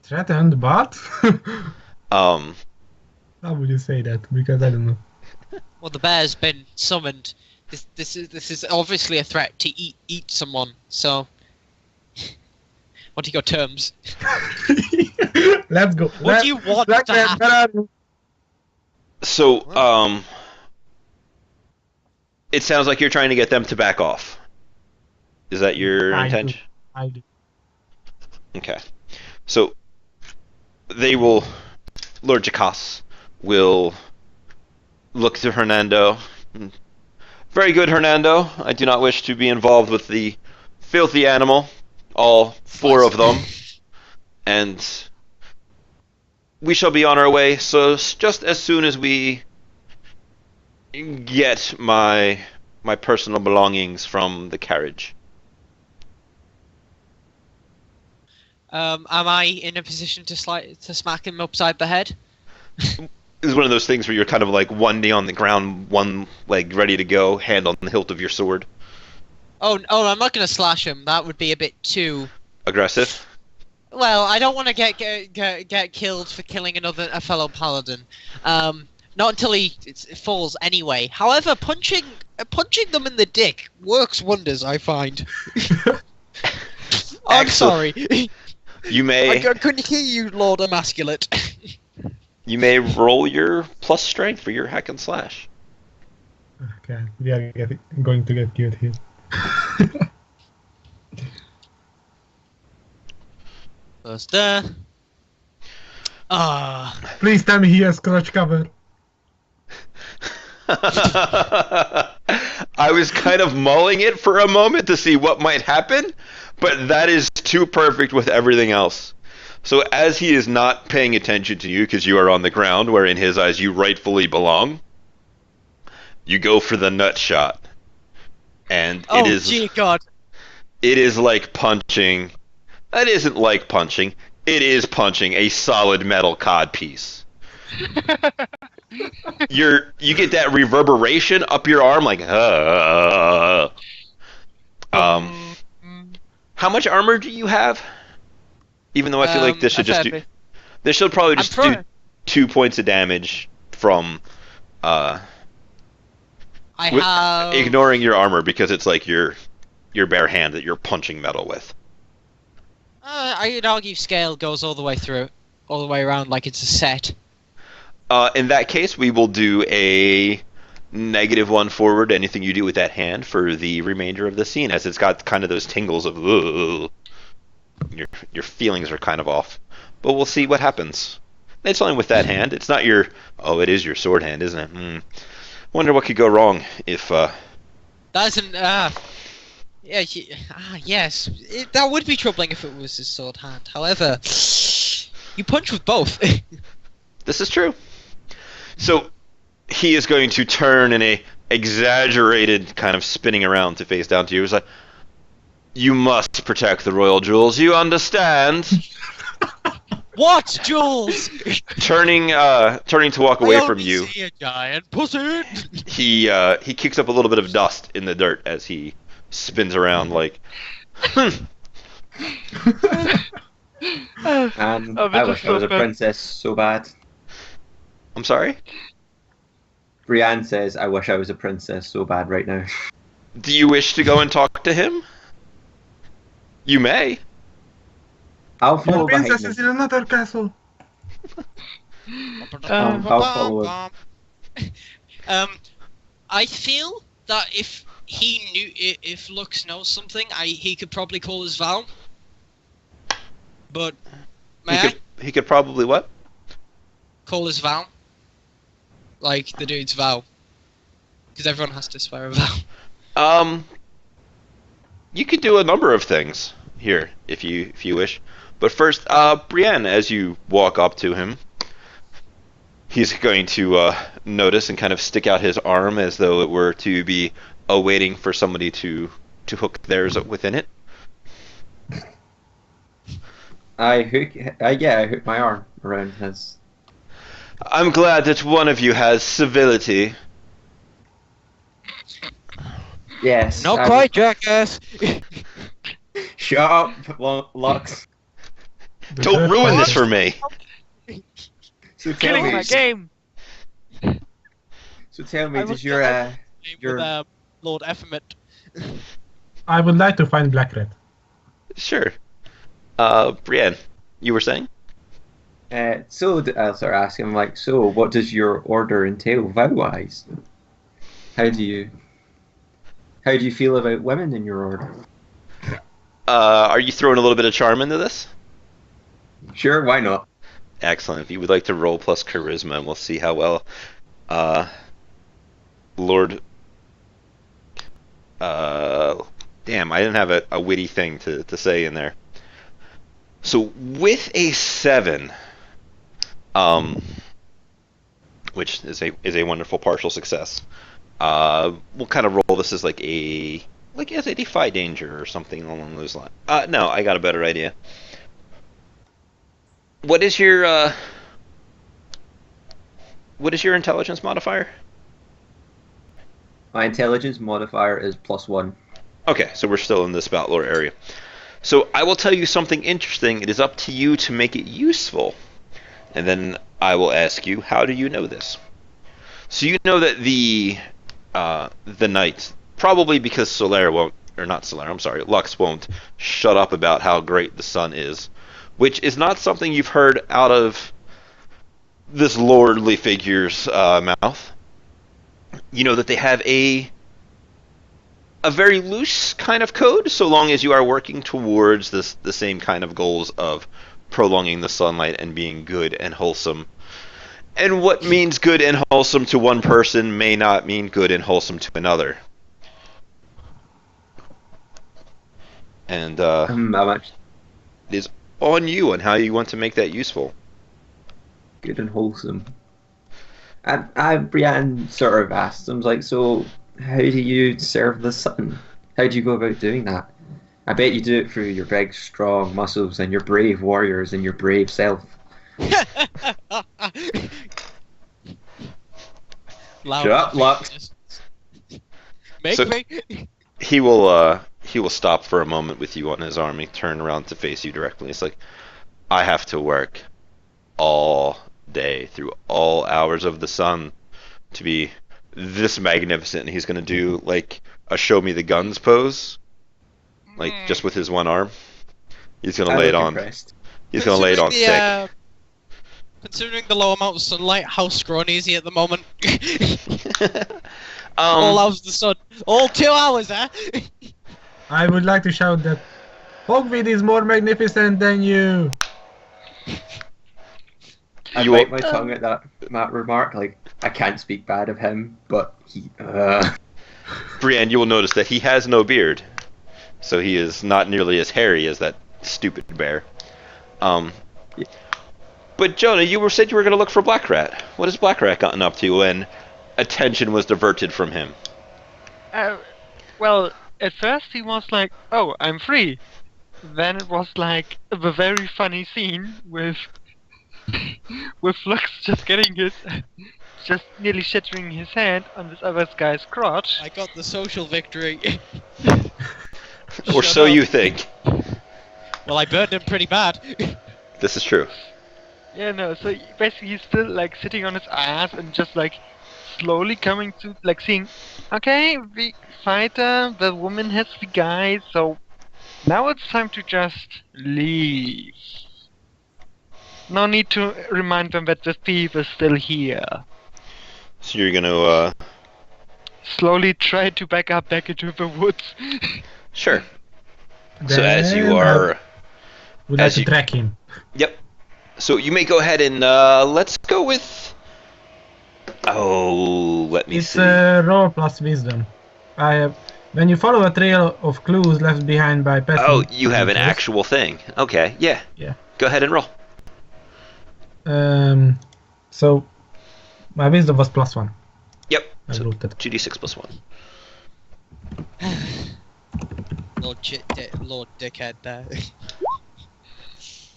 Threatened, but? um How would you say that? Because I don't know. Well, the bear's been summoned. This is obviously a threat to eat someone. So, what are your terms? Let's go. What do you want Let's to happen? happen? so it sounds like you're trying to get them to back off. Is that your I do. intention? I do. Okay. So they will Lord Jacas will look to Hernando. Very good, Hernando. I do not wish to be involved with the filthy animal, all 4 of them. And we shall be on our way, so just as soon as we get my personal belongings from the carriage. Am I in a position to smack him upside the head? It's one of those things where you're kind of like one knee on the ground, one leg ready to go, hand on the hilt of your sword. Oh, I'm not gonna slash him. That would be a bit too. Aggressive. Well, I don't want to get killed for killing a fellow paladin. Not until he falls anyway. However, punching them in the dick works wonders. I find. I'm Excellent. sorry. You may I couldn't hear you, Lord Emasculate. you may roll your plus strength for your hack and slash. Okay, we are going to get cute here. First there. Ah. Please tell me he has crotch cover. I was kind of mulling it for a moment to see what might happen, but that is too perfect with everything else. So as he is not paying attention to you because you are on the ground where in his eyes you rightfully belong, you go for the nut shot. And Oh, dear God. it is like punching. That isn't like punching. It is punching a solid metal cod piece. You get that reverberation up your arm like How much armor do you have? Even though I feel like this should just do this should probably just do 2 points of damage from I have. ignoring your armor because it's like your bare hand that you're punching metal with. I'd argue scale goes all the way through, all the way around like it's a set. In that case, we will do a -1 forward to anything you do with that hand for the remainder of the scene, as it's got kind of those tingles of ugh. Your feelings are kind of off, but we'll see what happens. It's only with that hand. It's not your. Oh, it is your sword hand, isn't it? Wonder what could go wrong if. That isn't. Yes, that would be troubling if it was his sword hand. However, you punch with both. This is true. So he is going to turn in a exaggerated kind of spinning around to face down to you. He's like, "You must protect the royal jewels. You understand?" What, Jules? Turning to walk away from you. See a giant pussy. He kicks up a little bit of dust in the dirt as he spins around like. I wish I was a princess so bad. I'm sorry? Brienne says, I wish I was a princess so bad right now. Do you wish to go and talk to him? You may. I'll Your follow behind princess is them. in another castle. I'll follow I feel that if he knew, if Lux knows something, he could probably call his Val. But He could probably what? call his Val? Like the dude's Val. Because everyone has to swear a vow. You could do a number of things here if you wish. But first, Brienne, as you walk up to him, he's going to notice and kind of stick out his arm as though it were to be awaiting for somebody to hook theirs within it. I hook my arm around his. I'm glad that one of you has civility. Yes. Not quite, jackass. Shut up, Lux. Don't ruin this for me. So tell Killing me, my game. does your With Lord Ephemet. I would like to find Black Rat. Sure. Brienne, you were saying? I'll start asking him like, so what does your order entail vow-wise? How do you feel about women in your order? Are you throwing a little bit of charm into this? Sure, why not? Excellent. If you would like to roll plus charisma, and we'll see how well Lord... damn, I didn't have a witty thing to say in there. So with a 7, which is a wonderful partial success, we'll kind of roll this as like as a defy danger or something along those lines. No, I got a better idea. What is your intelligence modifier? My intelligence modifier is +1. Okay, so we're still in the spout lore area. So I will tell you something interesting. It is up to you to make it useful. And then I will ask you, how do you know this? So you know that the knight, probably because Lux won't shut up about how great the sun is, which is not something you've heard out of this lordly figure's mouth. You know that they have a very loose kind of code, so long as you are working towards the same kind of goals of prolonging the sunlight and being good and wholesome. And what means good and wholesome to one person may not mean good and wholesome to another. And it is on you on how you want to make that useful. Good and wholesome. And Brienne sort of asked him, like, so how do you serve the sun? How do you go about doing that? I bet you do it through your big, strong muscles and your brave warriors and your brave self. Loud Shut up, Lux. Make So- me. He will stop for a moment with you on his arm and turn around to face you directly. It's like, I have to work all day through all hours of the sun to be this magnificent. And he's going to do like a show me the guns pose, like just with his one arm. He's going to lay it on. Impressed. He's going to lay it on thick. Considering the low amount of sunlight, how scrawny is he at the moment? All hours of the sun. All 2 hours, eh? I would like to shout that Hogweed is more magnificent than you. I bite my tongue at that remark. Like, I can't speak bad of him, but he. Brienne, you will notice that he has no beard, so he is not nearly as hairy as that stupid bear. But Jonah, you said you were going to look for Black Rat. What has Black Rat gotten up to when attention was diverted from him? Well, at first he was like, "Oh, I'm free." Then it was like the very funny scene with Lux just just nearly shattering his hand on this other guy's crotch. I got the social victory. Or Shut so up. you think. Well, I burned him pretty bad. This is true. Yeah, no. So basically, he's still like sitting on his ass and just like slowly coming to like seeing, okay, the fighter, the woman has the guy, so Now it's time to just leave. No need to remind them that the thief is still here. So you're gonna, Slowly try to back up back into the woods. sure. So as you Then are, would like as to you- track him. yep. So you may go ahead and let's go with. Oh, let me It's see. roll plus wisdom. I have. When you follow a trail of clues left behind by passing. Oh, you have an creatures- actual thing. Okay, yeah. Yeah. Go ahead and roll. So my wisdom was +1. Yep. I So wrote it. 2d6 plus 1. Lord Dickhead there.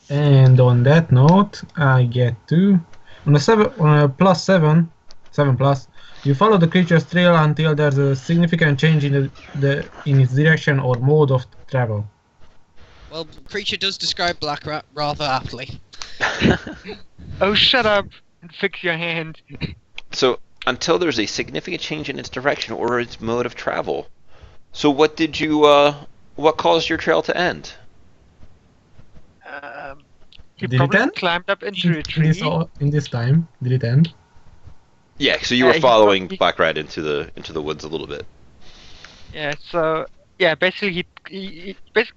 And on that note, I get to on a +7, 7+. You follow the creature's trail until there's a significant change in in its direction or mode of travel. Well, creature does describe Black Rat rather aptly. Oh, shut up and fix your hand. So until there's a significant change in its direction or its mode of travel. So what did you what caused your trail to end? He Did it probably end? climbed up into a In tree. this time, did it end? Yeah, so you were he following probably- Black Rat into the woods a little bit. Yeah, so yeah, basically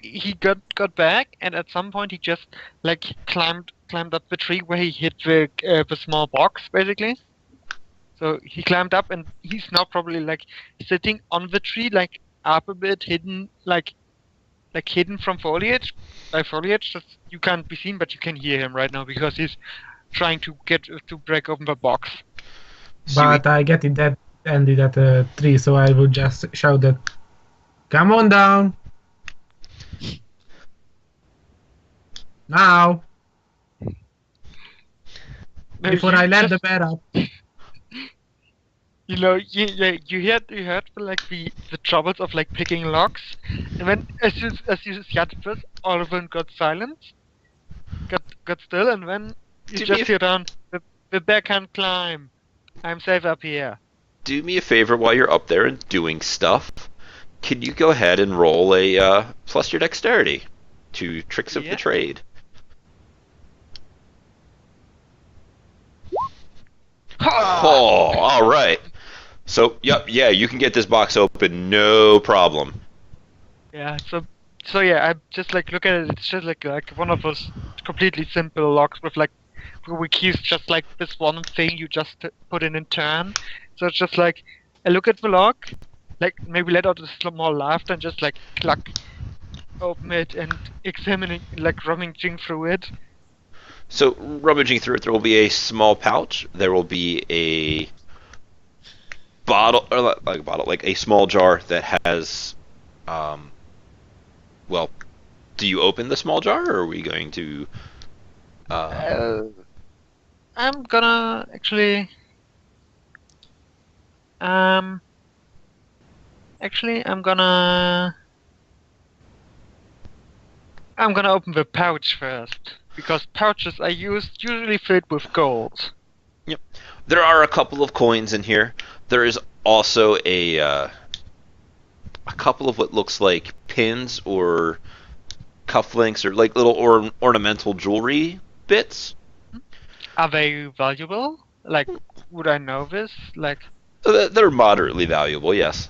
he got back, and at some point he just like climbed up the tree where he hit the small box basically. So he climbed up, and he's now probably like sitting on the tree, like up a bit, hidden like hidden from foliage. By foliage, that you can't be seen, but you can hear him right now because he's trying to get to break open the box. So But I get it that ended at a tree, so I would just shout that, "Come on down now No, before you I let just- the bear up." You know, you heard like the troubles of like picking locks, and then as you said this, all of them got silent, got still, and then you Do me just a- hear down the bear can't climb. I'm safe up here. do me a favor while you're up there and doing stuff. Can you go ahead and roll a plus your dexterity to tricks of Yeah. the trade? Oh, all right. So, yep, yeah, you can get this box open, no problem. Yeah, so yeah, I just like look at it. It's just like one of those completely simple locks with like we keys just like this one thing you just put in turn. So it's just like I look at the lock, like maybe let out a small laugh and just like cluck, open it and examining, like rummaging through it. So, rummaging through it, there will be a small pouch. There will be a bottle, or like a bottle, like a small jar that has, well, do you open the small jar, or are we going to? I'm gonna actually. Actually, I'm gonna open the pouch first because pouches are usually filled with gold. There are a couple of coins in here. There is also a couple of what looks like pins or cufflinks or like little ornamental jewelry bits. Are they valuable? Like, would I know this? Like, They're moderately valuable, yes.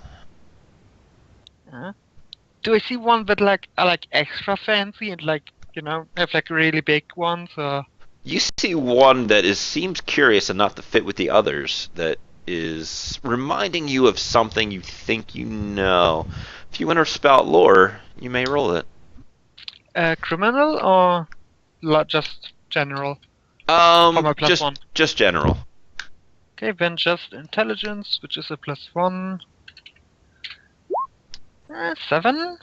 do I see one that like are like extra fancy and like have like really big ones? Or You see one that seems curious enough to fit with the others that is reminding you of something you think you know. If you want to spout lore, you may roll it. criminal or just general? my plus one. Just general. Okay, then just intelligence, which is a +1. 7?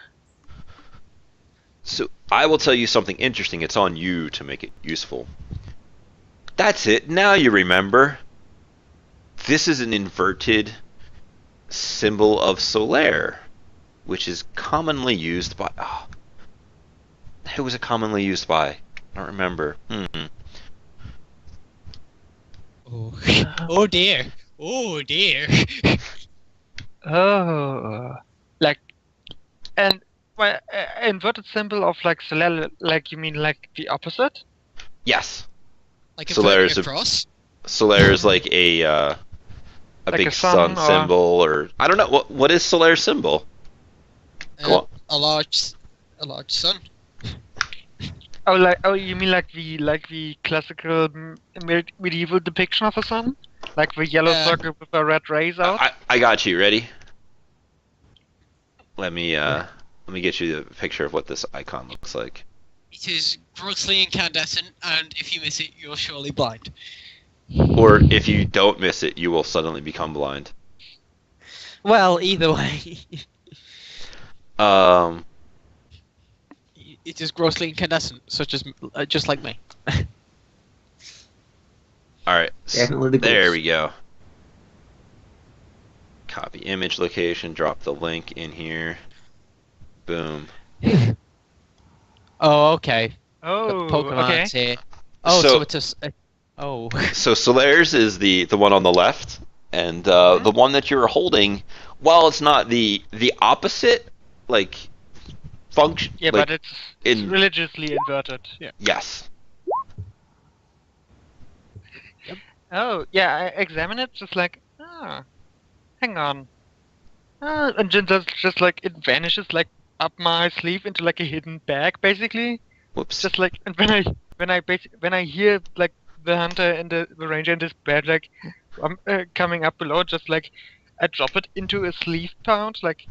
So I will tell you something interesting. It's on you to make it useful. That's it. Now you remember. This is an inverted symbol of Solaire, which is commonly used by. Oh, who was it commonly used by? I don't remember. Oh, oh dear. Oh dear. Oh, like, and Well, inverted symbol of like Solar, like you mean like the opposite? Yes. Like Solaris inverting a cross. Solaris like a Like big a sun or- symbol, or I don't know what is Solaris symbol. Go on. A large sun. Oh, you mean like the classical medieval depiction of a sun, like the yellow Yeah. circle with the red rays out. I got you. Ready? Let me get you the picture of what this icon looks like. It is grossly incandescent, and if you miss it, you're surely blind. Or if you don't miss it, you will suddenly become blind. Well, either way, Um, it is grossly incandescent, such as just like me. all right. Definitely the There ghost. we go. Copy image location. Drop the link in here. Boom. Oh, okay. Oh, Pokemon's okay. here. Oh, So- so it's oh. So Solaris is the one on the left, and the one that you're holding, while it's not the opposite, like function. Yeah, like, but it's in- religiously inverted. Yeah. yes. Oh, yeah. I examine it, just like, hang on. And then just like it vanishes like up my sleeve into like a hidden bag, basically. Whoops. Just like, and when I hear like the hunter and the ranger in this bed like coming up below, just like I drop it into a sleeve pouch, like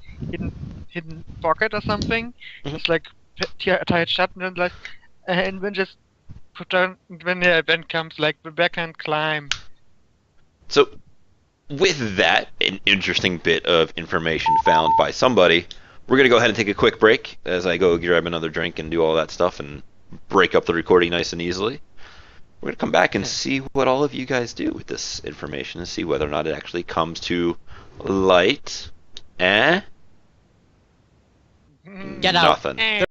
hidden pocket or something. Mhm. Just like tie it shut and then like, and then just put down when the event comes like the backhand climb. So, with that, an interesting bit of information found by somebody, we're going to go ahead and take a quick break as I go grab another drink and do all that stuff and break up the recording nice and easily. We're going to come back and see what all of you guys do with this information and see whether or not it actually comes to light. Get out. Nothing. Eh.